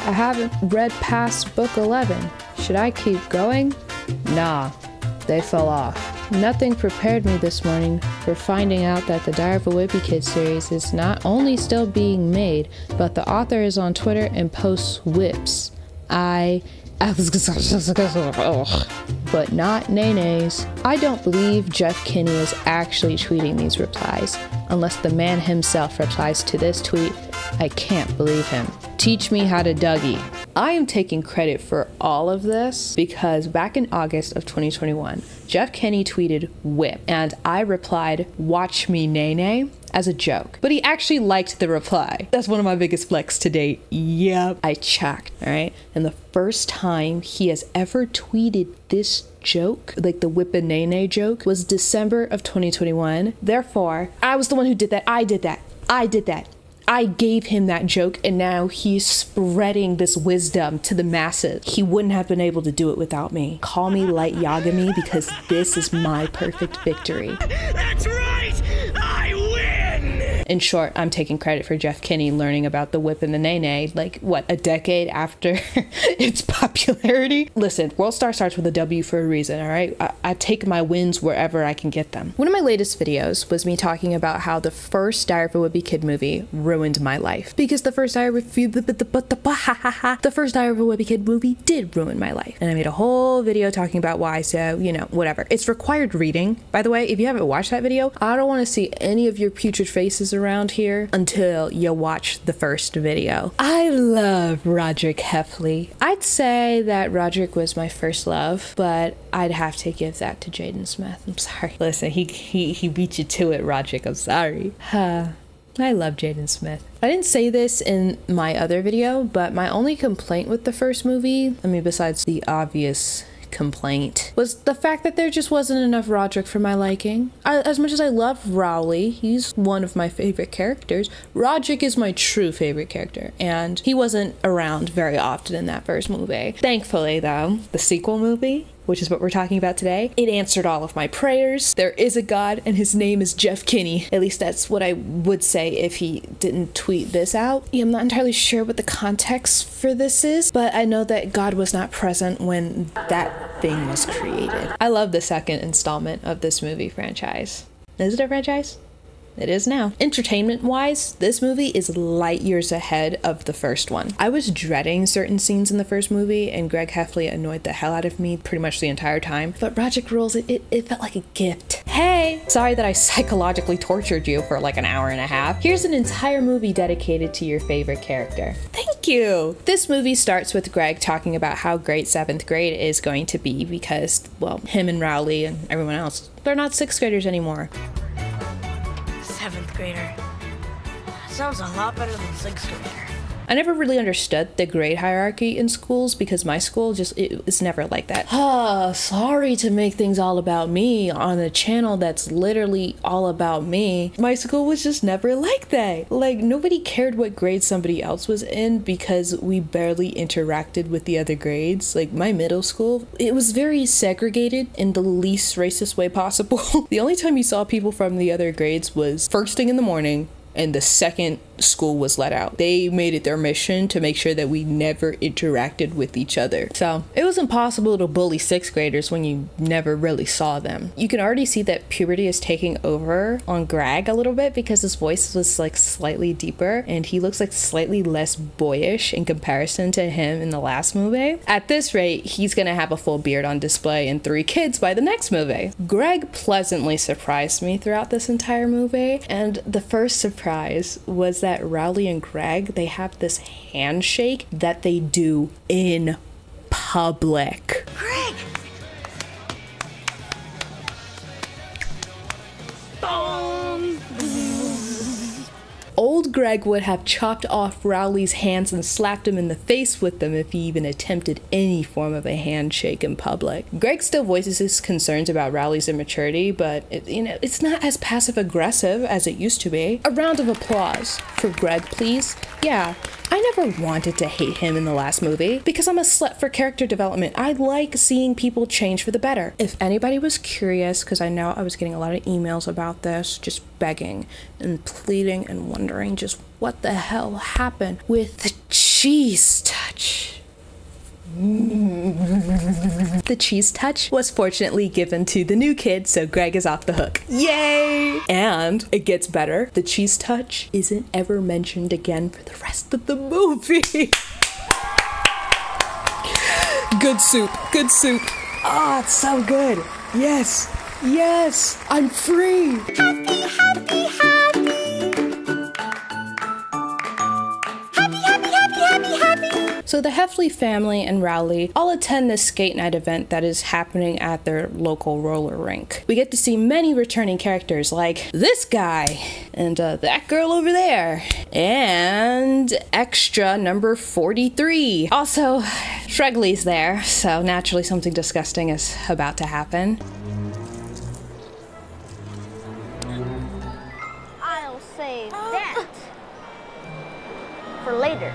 I haven't read past book 11. Should I keep going? Nah, they fell off. Nothing prepared me this morning for finding out that the Diary of a Wimpy Kid series is not only still being made, but the author is on Twitter and posts whips. But not nay-nays. I don't believe Jeff Kinney is actually tweeting these replies. Unless the man himself replies to this tweet, I can't believe him. Teach me how to Dougie. I am taking credit for all of this because back in August of 2021, Jeff Kinney tweeted whip and I replied, watch me nay-nay, as a joke. But he actually liked the reply. That's one of my biggest flex to date. Yep. I checked, all right? And the first time he has ever tweeted this joke, like the whip and nay-nay joke, was December of 2021. Therefore, I was the one who did that. I did that. I gave him that joke, and now he's spreading this wisdom to the masses. He wouldn't have been able to do it without me. Call me Light Yagami because this is my perfect victory. That's right! I win! In short, I'm taking credit for Jeff Kinney learning about the whip and the nay-nay, like, what, a decade after its popularity? Listen, World Star starts with a W for a reason, all right? I take my wins wherever I can get them. One of my latest videos was me talking about how the first Diary of a Wimpy Kid movie ruined my life. Because the first Diary of a Wimpy Kid movie did ruin my life. And I made a whole video talking about why, so, you know, whatever. It's required reading. By the way, if you haven't watched that video, I don't want to see any of your putrid faces around here until you watch the first video. I love Rodrick Heffley. I'd say that Rodrick was my first love, but I'd have to give that to Jaden Smith. I'm sorry. Listen, he beat you to it, Rodrick. I'm sorry. I love Jaden Smith. I didn't say this in my other video, but my only complaint with the first movie, I mean, besides the obvious complaint, was the fact that there just wasn't enough Rodrick for my liking. As much as I love Rowley, he's one of my favorite characters, Rodrick is my true favorite character, and he wasn't around very often in that first movie. Thankfully, though, the sequel movie, which is what we're talking about today, it answered all of my prayers. There is a God, and his name is Jeff Kinney. At least that's what I would say if he didn't tweet this out. I'm not entirely sure what the context for this is, but I know that God was not present when that thing was created. I love the second installment of this movie franchise. Is it a franchise? It is now. Entertainment-wise, this movie is light years ahead of the first one. I was dreading certain scenes in the first movie, and Greg Heffley annoyed the hell out of me pretty much the entire time, but Rodrick Rules, it felt like a gift. Hey! Sorry that I psychologically tortured you for like an hour and a half. Here's an entire movie dedicated to your favorite character. Thank you! This movie starts with Greg talking about how great 7th grade is going to be because, well, him and Rowley and everyone else, they're not 6th graders anymore. 7th grader. Sounds a lot better than 6th grader. I never really understood the grade hierarchy in schools because my school it's never like that. Sorry to make things all about me on a channel that's literally all about me. My school was just never like that. Like, nobody cared what grade somebody else was in because we barely interacted with the other grades. Like, my middle school, it was very segregated in the least racist way possible. The only time you saw people from the other grades was first thing in the morning, and the second school was let out. They made it their mission to make sure that we never interacted with each other. So it was impossible to bully 6th graders when you never really saw them. You can already see that puberty is taking over on Greg a little bit because his voice was like slightly deeper and he looks like slightly less boyish in comparison to him in the last movie. At this rate, he's gonna have a full beard on display and 3 kids by the next movie. Greg pleasantly surprised me throughout this entire movie, and the first surprise was that Rowley and Greg, they have this handshake that they do in public. Greg! Boom! Old Greg would have chopped off Rowley's hands and slapped him in the face with them if he even attempted any form of a handshake in public. Greg still voices his concerns about Rowley's immaturity, but it's not as passive-aggressive as it used to be. A round of applause for Greg, please. Yeah, I never wanted to hate him in the last movie because I'm a slut for character development. I like seeing people change for the better. If anybody was curious, because I know I was getting a lot of emails about this, just begging and pleading and wondering just what the hell happened with the cheese touch. The cheese touch was fortunately given to the new kid, so Greg is off the hook. Yay! And it gets better. The cheese touch isn't ever mentioned again for the rest of the movie. Good soup, good soup. Ah, it's so good. Yes, yes, I'm free. Happy, happy, happy. Happy, happy, happy, happy, happy. So the Heffley family and Rowley all attend this skate night event that is happening at their local roller rink. We get to see many returning characters like this guy and that girl over there and extra number 43. Also, Shregley's there, so naturally something disgusting is about to happen. I'll save that for later.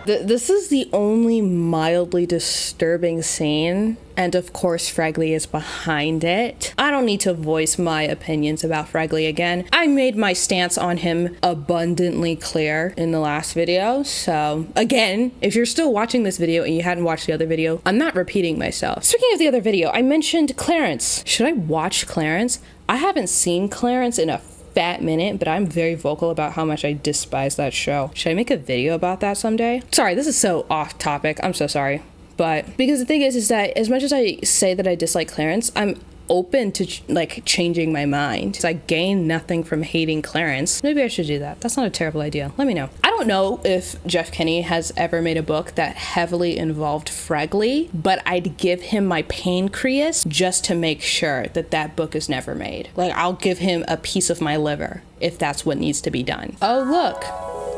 This is the only mildly disturbing scene, and of course Fregley is behind it. I don't need to voice my opinions about Fregley again. I made my stance on him abundantly clear in the last video, so again, if you're still watching this video and you hadn't watched the other video, I'm not repeating myself. Speaking of the other video, I mentioned Clarence. Should I watch Clarence? I haven't seen Clarence in a fat minute, but I'm very vocal about how much I despise that show. Should I make a video about that someday? Sorry, this is so off topic. I'm so sorry. But because the thing is that as much as I say that I dislike Clarence, I'm open to like changing my mind because I gain nothing from hating Clarence. Maybe I should do that. That's not a terrible idea. Let me know. I don't know if Jeff Kinney has ever made a book that heavily involved Fregley, but I'd give him my pancreas just to make sure that that book is never made. Like, I'll give him a piece of my liver if that's what needs to be done. Oh, look.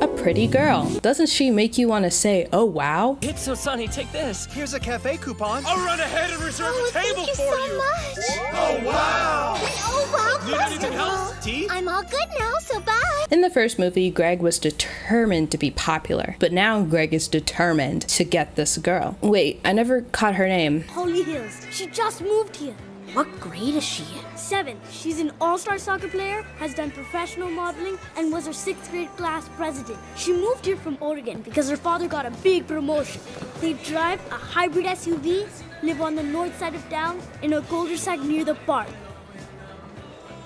A pretty girl. Doesn't she make you want to say, oh wow? It's so sunny, take this. Here's a cafe coupon. I'll run ahead and reserve a table thank you for so you. Much. Oh, wow. Oh, wow. Need anything else? Tea? I'm all good now, so bye. In the first movie, Greg was determined to be popular, but now Greg is determined to get this girl. Wait, I never caught her name. Holly Hills. She just moved here. What grade is she in? 7. She's an all-star soccer player, has done professional modeling, and was her 6th grade class president. She moved here from Oregon because her father got a big promotion. They drive a hybrid SUV, live on the north side of town, in a cul-de-sac near the park.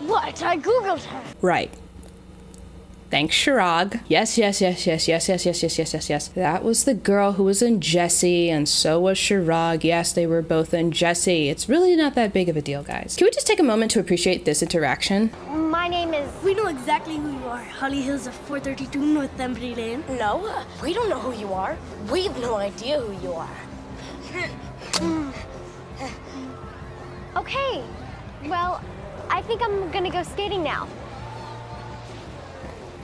What? I googled her. Right. Thanks, Shirag. Yes, yes, yes, yes, yes, yes, yes, yes, yes, yes, yes. That was the girl who was in Jessie, and so was Shirag. Yes, they were both in Jessie. It's really not that big of a deal, guys. Can we just take a moment to appreciate this interaction? My name is... We know exactly who you are. Holly Hills of 432 North Embry Lane. No, we don't know who you are. We have no idea who you are. Okay. Well, I think I'm gonna go skating now.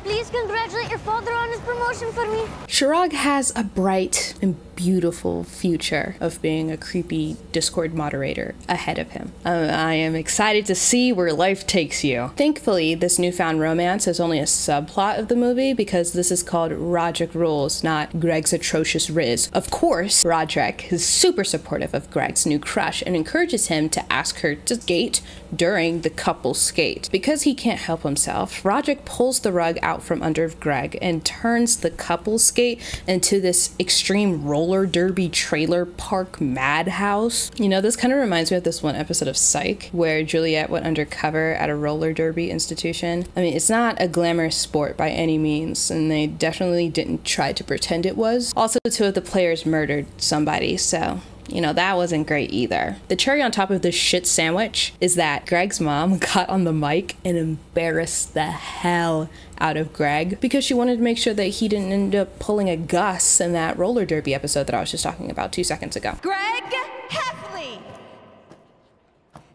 Please congratulate your father on his promotion for me. Shirag has a bright and beautiful future of being a creepy Discord moderator ahead of him. I am excited to see where life takes you. Thankfully, this newfound romance is only a subplot of the movie because this is called Rodrick Rules, not Greg's atrocious riz. Of course, Rodrick is super supportive of Greg's new crush and encourages him to ask her to skate during the couple skate. Because he can't help himself, Rodrick pulls the rug out from under Greg and turns the couple skate into this extreme roller derby trailer park madhouse. You know, this kind of reminds me of this one episode of Psych where Juliet went undercover at a roller derby institution. I mean, it's not a glamorous sport by any means, and they definitely didn't try to pretend it was. Also, 2 of the players murdered somebody, so you know, that wasn't great either. The cherry on top of this shit sandwich is that Greg's mom got on the mic and embarrassed the hell out of Greg because she wanted to make sure that he didn't end up pulling a Gus in that roller derby episode that I was just talking about 2 seconds ago. Greg Heffley,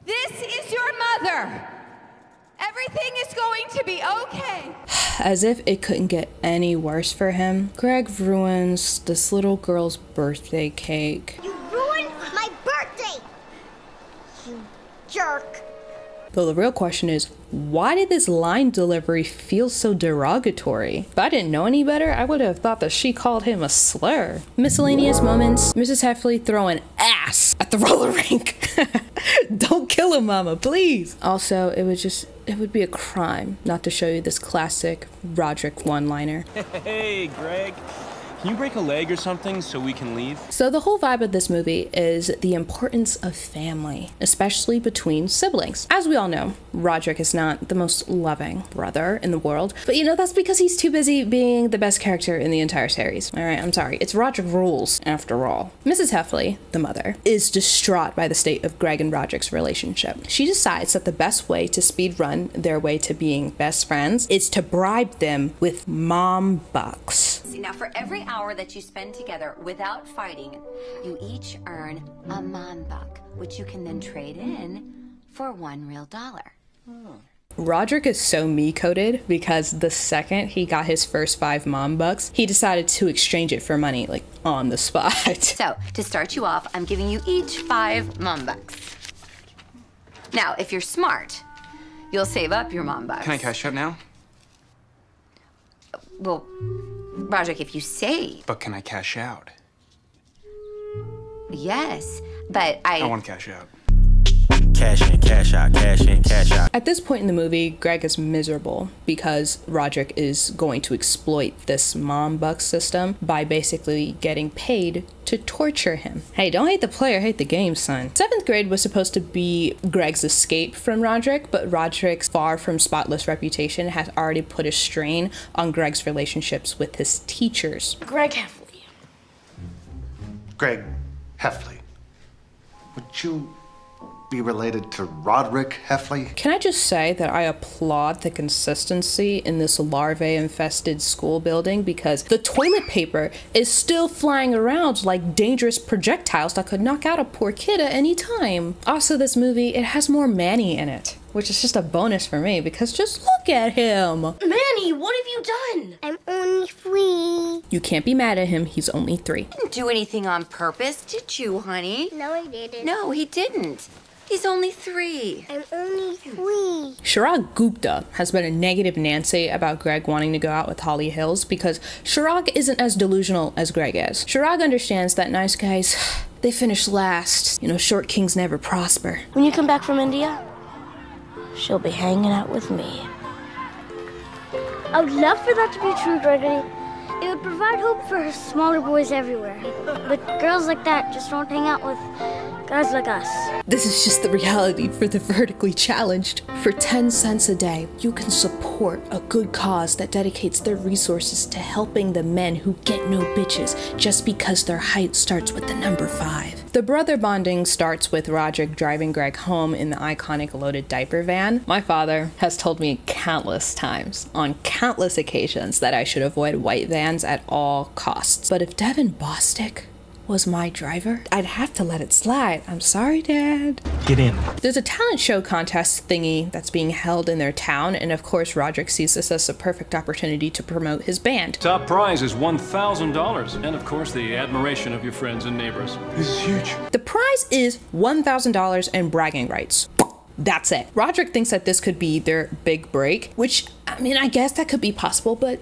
this is your mother. Everything is going to be okay. As if it couldn't get any worse for him, Greg ruins this little girl's birthday cake. You ruined my birthday, you jerk. Though the real question is, why did this line delivery feel so derogatory? If I didn't know any better, I would have thought that she called him a slur. Miscellaneous moments. Mrs. Heffley throwing ass at the roller rink. Don't kill him, mama, please. Also, it would be a crime not to show you this classic Rodrick one-liner. Hey, Greg. Can you break a leg or something so we can leave? So the whole vibe of this movie is the importance of family, especially between siblings. As we all know, Rodrick is not the most loving brother in the world, but you know, that's because he's too busy being the best character in the entire series. All right, I'm sorry. It's Rodrick Rules, after all. Mrs. Heffley, the mother, is distraught by the state of Greg and Rodrick's relationship. She decides that the best way to speed run their way to being best friends is to bribe them with mom bucks. See, now for every hour that you spend together without fighting, you each earn a mom buck, which you can then trade in for $1 real. Rodrick is so me-coded because the second he got his first 5 mom bucks, he decided to exchange it for money, like, on the spot. So, to start you off, I'm giving you each 5 mom bucks. Now, if you're smart, you'll save up your mom bucks. Can I cash out now? Well, Rodrick, if you save... But can I cash out? Yes, but I want to cash out. Cash in, cash out, cash in, cash out. At this point in the movie, Greg is miserable because Rodrick is going to exploit this mom buck system by basically getting paid to torture him. Hey, don't hate the player, hate the game, son. 7th grade was supposed to be Greg's escape from Rodrick, but Rodrick's far from spotless reputation has already put a strain on Greg's relationships with his teachers. Greg Heffley. Greg Heffley. Would you be related to Rodrick Heffley? Can I just say that I applaud the consistency in this larvae-infested school building because the toilet paper is still flying around like dangerous projectiles that could knock out a poor kid at any time. Also, this movie, it has more Manny in it, which is just a bonus for me because just look at him. Manny, what have you done? I'm only 3. You can't be mad at him, he's only 3. didn't do anything on purpose, did you, honey? No, I didn't. No, he didn't. He's only 3. I'm only 3. Chirag Gupta has been a negative Nancy about Greg wanting to go out with Holly Hills because Chirag isn't as delusional as Greg is. Chirag understands that nice guys, they finish last. You know, short kings never prosper. When you come back from India, she'll be hanging out with me. I would love for that to be true, Gregory. It would provide hope for smaller boys everywhere. But girls like that just don't hang out with guys like us. This is just the reality for the vertically challenged. For 10 cents a day, you can support a good cause that dedicates their resources to helping the men who get no bitches just because their height starts with the number 5. The brother bonding starts with Rodrick driving Greg home in the iconic loaded diaper van. My father has told me countless times, on countless occasions, that I should avoid white vans at all costs. But if Devin Bostick was my driver, I'd have to let it slide. I'm sorry, Dad. Get in. There's a talent show contest thingy that's being held in their town, and of course Rodrick sees this as a perfect opportunity to promote his band. Top prize is $1,000, and of course the admiration of your friends and neighbors. This is huge. The prize is $1,000 and bragging rights. That's it. Rodrick thinks that this could be their big break, which, I mean, I guess that could be possible, but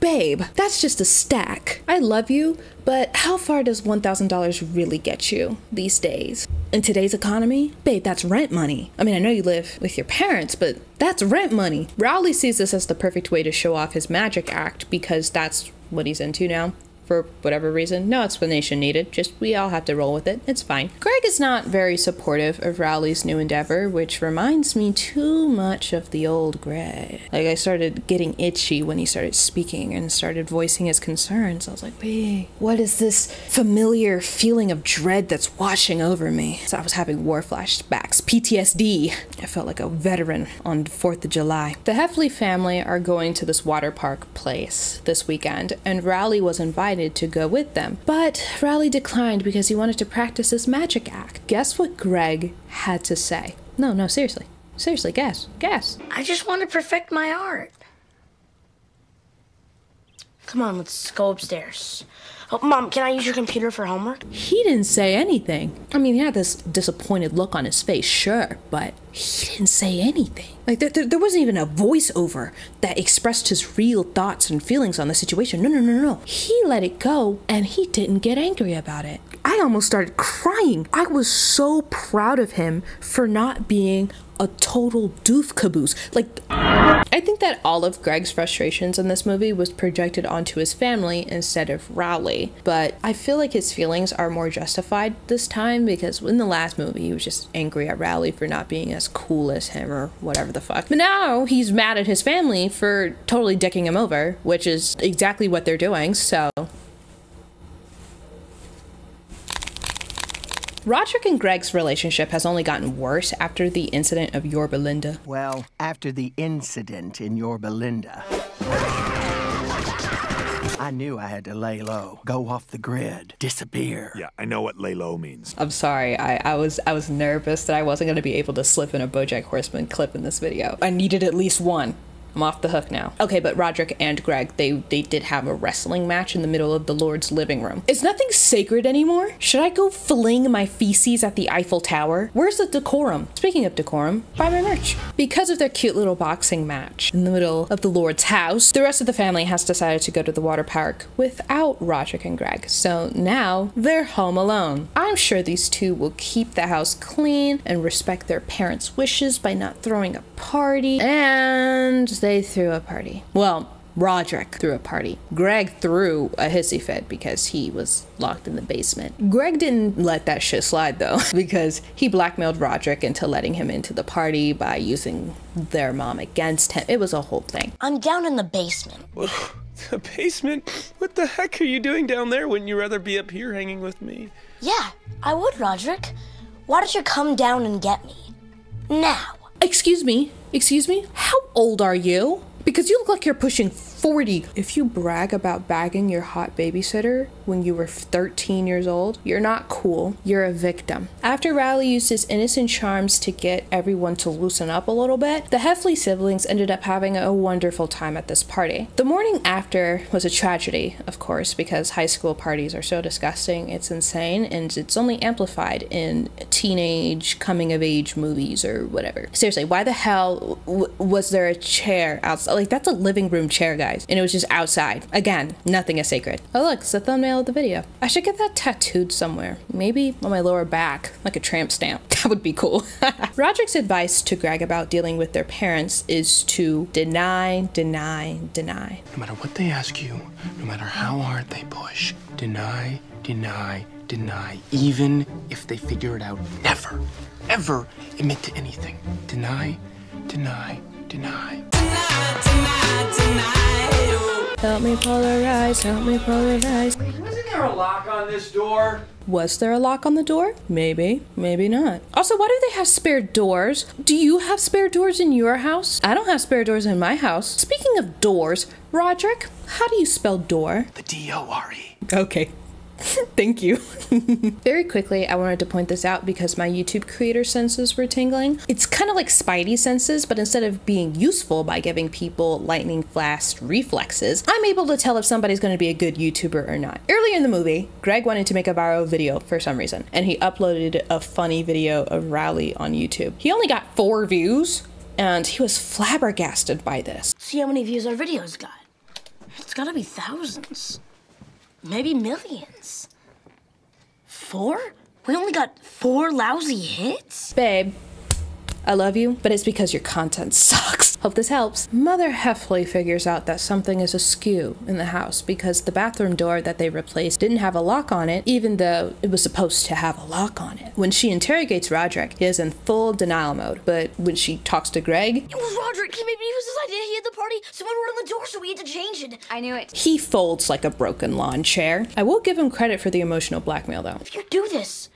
babe, that's just a stack. I love you, but how far does $1,000 really get you these days? In today's economy, babe, that's rent money. I mean, I know you live with your parents, but that's rent money. Rowley sees this as the perfect way to show off his magic act because that's what he's into now. For whatever reason, no explanation needed, just we all have to roll with it, it's fine. Greg is not very supportive of Rowley's new endeavor, which reminds me too much of the old Greg. Like, I started getting itchy when he started speaking and started voicing his concerns. I was like, hey, what is this familiar feeling of dread that's washing over me? So I was having war flashbacks, PTSD. I felt like a veteran on 4th of July. The Heffley family are going to this water park place this weekend, and Rowley was invited to go with them. But Rowley declined because he wanted to practice his magic act. Guess what Greg had to say? No, seriously. Seriously, guess. I just want to perfect my art. Come on, let's go upstairs. Oh, Mom, can I use your computer for homework? He didn't say anything. I mean, he had this disappointed look on his face, sure, but he didn't say anything. Like, there wasn't even a voiceover that expressed his real thoughts and feelings on the situation. No. He let it go, and he didn't get angry about it. I almost started crying. I was so proud of him for not being a total doof caboose. Like, I think that all of Greg's frustrations in this movie was projected onto his family instead of Rowley, but I feel like his feelings are more justified this time, because in the last movie he was just angry at Rowley for not being as cool as him or whatever the fuck. But now he's mad at his family for totally dicking him over, which is exactly what they're doing, so. Rodrick and Greg's relationship has only gotten worse after the incident of Yorba Linda. Well, after the incident in Yorba Linda, I knew I had to lay low, go off the grid, disappear. Yeah, I know what lay low means. I'm sorry, I was nervous that I wasn't going to be able to slip in a BoJack Horseman clip in this video. I needed at least one. I'm off the hook now. Okay, but Rodrick and Greg, they did have a wrestling match in the middle of the Lord's living room. Is nothing sacred anymore? Should I go fling my feces at the Eiffel Tower? Where's the decorum? Speaking of decorum, buy my merch. Because of their cute little boxing match in the middle of the Lord's house, the rest of the family has decided to go to the water park without Rodrick and Greg. So now they're home alone. I'm sure these two will keep the house clean and respect their parents' wishes by not throwing a party. And they threw a party. Well, Rodrick threw a party. Greg threw a hissy fit because he was locked in the basement. Greg didn't let that shit slide though, because he blackmailed Rodrick into letting him into the party by using their mom against him. It was a whole thing. I'm down in the basement. The basement? What the heck are you doing down there? Wouldn't you rather be up here hanging with me? Yeah, I would, Rodrick. Why don't you come down and get me? Now. Excuse me? How old are you? Because you look like you're pushing 40. If you brag about bagging your hot babysitter when you were 13 years old, you're not cool. You're a victim. After Rowley used his innocent charms to get everyone to loosen up a little bit, the Heffley siblings ended up having a wonderful time at this party. The morning after was a tragedy, of course, because high school parties are so disgusting, it's insane, and it's only amplified in teenage coming-of-age movies or whatever. Seriously, why the hell was there a chair outside? Like, that's a living room chair, guys, and it was just outside. Again, nothing is sacred. Oh look, it's the thumbnail of the video. I should get that tattooed somewhere. Maybe on my lower back, like a tramp stamp. That would be cool. Rodrick's advice to Greg about dealing with their parents is to deny. No matter what they ask you, no matter how hard they push, deny. Even if they figure it out, never, ever admit to anything. Deny. Help me polarize. Wasn't there a lock on this door? Was there a lock on the door? Maybe, maybe not. Also, why do they have spare doors? Do you have spare doors in your house? I don't have spare doors in my house. Speaking of doors, Rodrick, how do you spell door? The D-O-R-E. Okay. Thank you. Very quickly, I wanted to point this out because my YouTube creator senses were tingling. It's kind of like Spidey senses, but instead of being useful by giving people lightning fast reflexes, I'm able to tell if somebody's going to be a good YouTuber or not. Earlier in the movie, Greg wanted to make a viral video for some reason, and he uploaded a funny video of Rowley on YouTube. He only got 4 views, and he was flabbergasted by this. See how many views our videos got. It's gotta be thousands. Maybe millions. 4? We only got 4 lousy hits? Babe, I love you, but it's because your content sucks. Hope this helps. Mother Heffley figures out that something is askew in the house because the bathroom door that they replaced didn't have a lock on it, even though it was supposed to have a lock on it. When she interrogates Rodrick, he is in full denial mode, but when she talks to Greg, it was Rodrick. He made me use his idea. He had the party. Someone wrote on the door, so we had to change it. I knew it. He folds like a broken lawn chair. I will give him credit for the emotional blackmail, though. If you do this,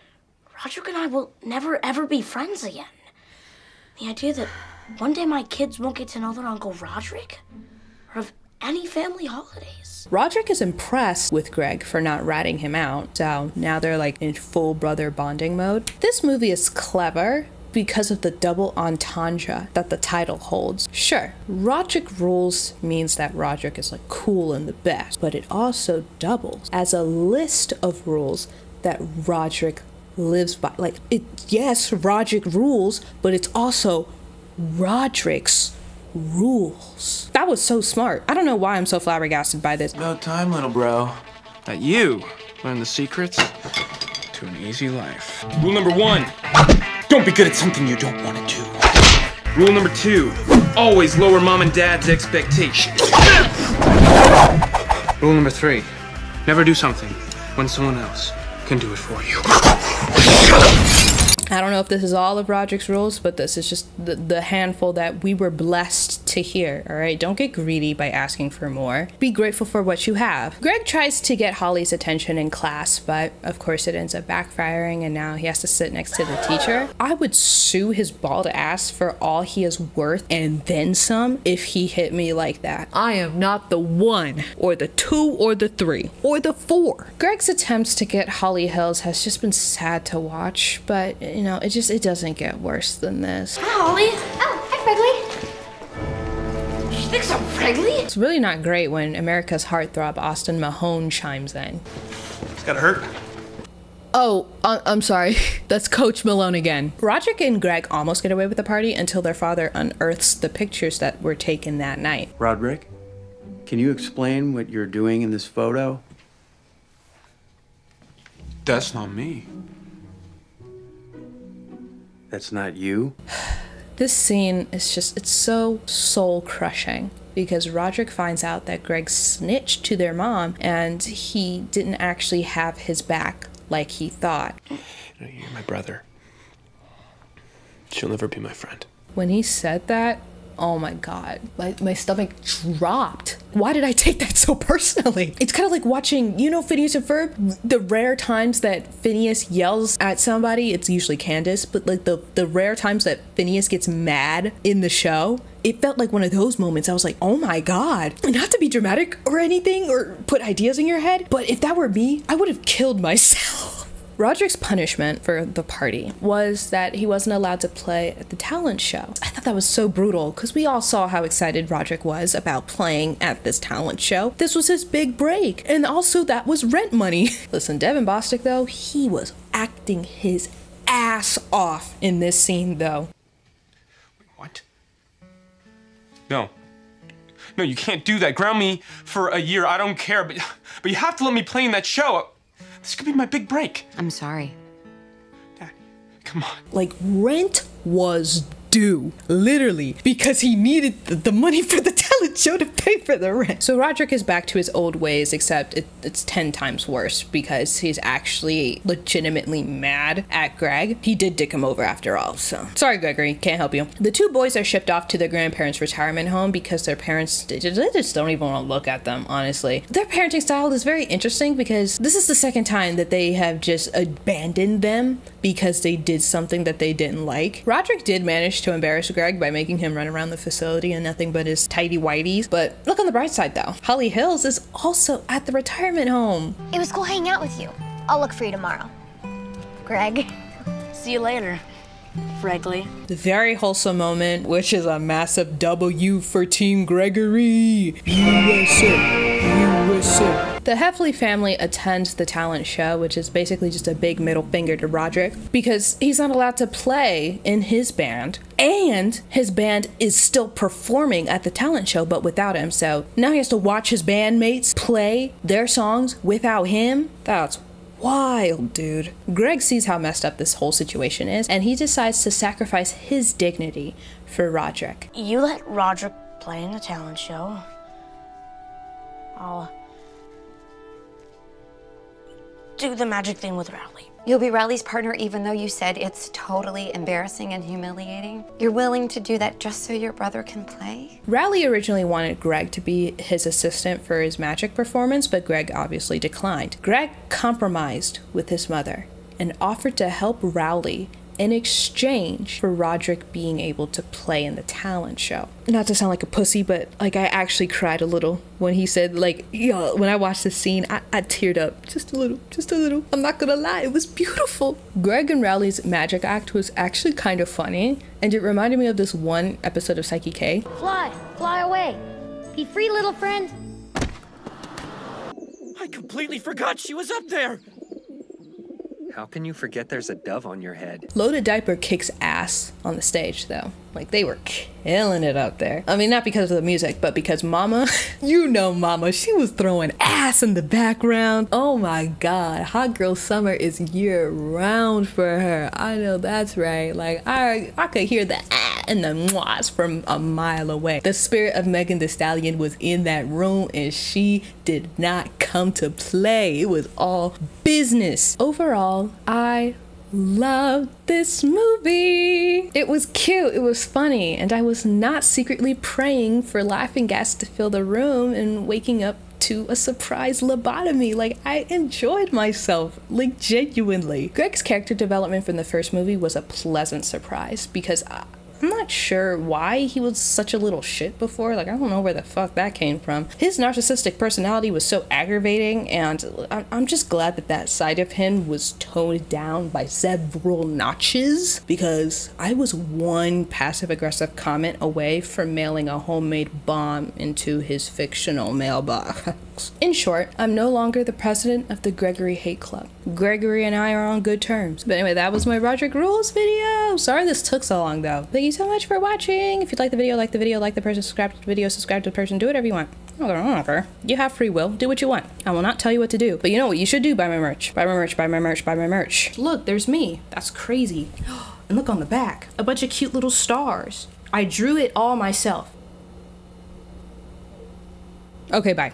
Rodrick and I will never, ever be friends again. The idea that one day my kids won't get to know their Uncle Rodrick or of any family holidays. Rodrick is impressed with Greg for not ratting him out, so now they're like in full brother bonding mode. This movie is clever because of the double entendre that the title holds. Sure, Rodrick Rules means that Rodrick is like cool and the best, but it also doubles as a list of rules that Rodrick lives by. Like, yes, Rodrick rules, but it's also Rodrick's rules. That was so smart. I don't know why I'm so flabbergasted by this. About time, little bro, that you learn the secrets to an easy life. Rule number 1, don't be good at something you don't want to do. Rule number 2, always lower mom and dad's expectations. Rule number 3, never do something when someone else can do it for you. I don't know if this is all of Rodrick's rules, but this is just the handful that we were blessed to hear, all right? Don't get greedy by asking for more. Be grateful for what you have. Greg tries to get Holly's attention in class, but of course it ends up backfiring, and now he has to sit next to the teacher. I would sue his bald ass for all he is worth and then some if he hit me like that. I am not the 1 or the 2 or the 3 or the 4. Greg's attempts to get Holly Hills has just been sad to watch, but you know, it doesn't get worse than this. Hi, Holly. Oh, hi, Fregley. She thinks I'm Fregley? It's really not great when America's heartthrob Austin Mahone chimes in. It's gotta hurt. Oh, I'm sorry. That's Coach Malone again. Rodrick and Greg almost get away with the party until their father unearths the pictures that were taken that night. Rodrick, can you explain what you're doing in this photo? That's not me. That's not you? This scene is just, it's so soul-crushing because Rodrick finds out that Greg snitched to their mom and he didn't actually have his back like he thought. You're my brother. She'll never be my friend. When he said that, oh my god, my stomach dropped. Why did I take that so personally? It's kind of like watching, you know, Phineas and Ferb? The rare times that Phineas yells at somebody, it's usually Candace, but like the rare times that Phineas gets mad in the show, it felt like one of those moments. I was like, oh my god. Not to be dramatic or anything or put ideas in your head, but if that were me, I would have killed myself. Rodrick's punishment for the party was that he wasn't allowed to play at the talent show. I thought that was so brutal because we all saw how excited Rodrick was about playing at this talent show. This was his big break, and also that was rent money. Listen, Devin Bostic though, he was acting his ass off in this scene though. Wait, what? No. No, you can't do that. Ground me for a year, I don't care, but you have to let me play in that show. This could be my big break. I'm sorry. Dad, come on. Like, rent was due, literally, because he needed the money for the talent show to pay for the rent. So Rodrick is back to his old ways, except it's 10 times worse because he's actually legitimately mad at Greg. He did dick him over after all, so sorry Gregory, can't help you. The two boys are shipped off to their grandparents' retirement home because their parents, they just don't even want to look at them, honestly. Their parenting style is very interesting because this is the second time that they have just abandoned them because they did something that they didn't like. Rodrick did manage to embarrass Greg by making him run around the facility in nothing but his tidy whities. But look on the bright side though. Holly Hills is also at the retirement home. It was cool hanging out with you. I'll look for you tomorrow. Greg. See you later, Fregley. The very wholesome moment, which is a massive W for Team Gregory. USA, USA. The Heffley family attends the talent show, which is basically just a big middle finger to Rodrick because he's not allowed to play in his band and his band is still performing at the talent show but without him. So now he has to watch his bandmates play their songs without him. That's wild, dude. Greg sees how messed up this whole situation is and he decides to sacrifice his dignity for Rodrick. You let Rodrick play in the talent show. I'll do the magic thing with Rowley. You'll be Riley's partner even though you said it's totally embarrassing and humiliating? You're willing to do that just so your brother can play? Rowley originally wanted Greg to be his assistant for his magic performance, but Greg obviously declined. Greg compromised with his mother and offered to help Rowley in exchange for Rodrick being able to play in the talent show. Not to sound like a pussy, but like I actually cried a little when he said, like, yo, when I watched this scene, I teared up just a little. I'm not gonna lie, it was beautiful. Greg and Rowley's magic act was actually kind of funny, and it reminded me of this one episode of Psyche K. Fly away. Be free, little friend. I completely forgot she was up there. How can you forget there's a dove on your head? Loaded Diaper kicks ass on the stage though. Like they were killing it up there. I mean, not because of the music, but because Mama, you know Mama, she was throwing ass in the background. Oh my God, Hot Girl Summer is year round for her. I know that's right. Like I could hear the ah and the mwahs from a mile away. The spirit of Megan Thee Stallion was in that room and she did not come to play. It was all business. Overall, I loved this movie. It was cute, it was funny, and I was not secretly praying for laughing gas to fill the room and waking up to a surprise lobotomy. Like, I enjoyed myself, like genuinely. Greg's character development from the first movie was a pleasant surprise because I'm not sure why he was such a little shit before. Like, I don't know where the fuck that came from. His narcissistic personality was so aggravating, and I'm just glad that that side of him was toned down by several notches, because I was one passive-aggressive comment away from mailing a homemade bomb into his fictional mailbox. In short, I'm no longer the president of the Gregory Hate Club. Gregory and I are on good terms. But anyway, that was my Rodrick Rules video. Sorry this took so long though. Thank you so much for watching. If you like the video, like the person, subscribe to the video, subscribe to the person, do whatever you want. I don't care. You have free will. Do what you want. I will not tell you what to do. But you know what you should do? Buy my merch. Buy my merch, buy my merch, buy my merch. Look, there's me. That's crazy. And look on the back. A bunch of cute little stars. I drew it all myself. Okay, bye.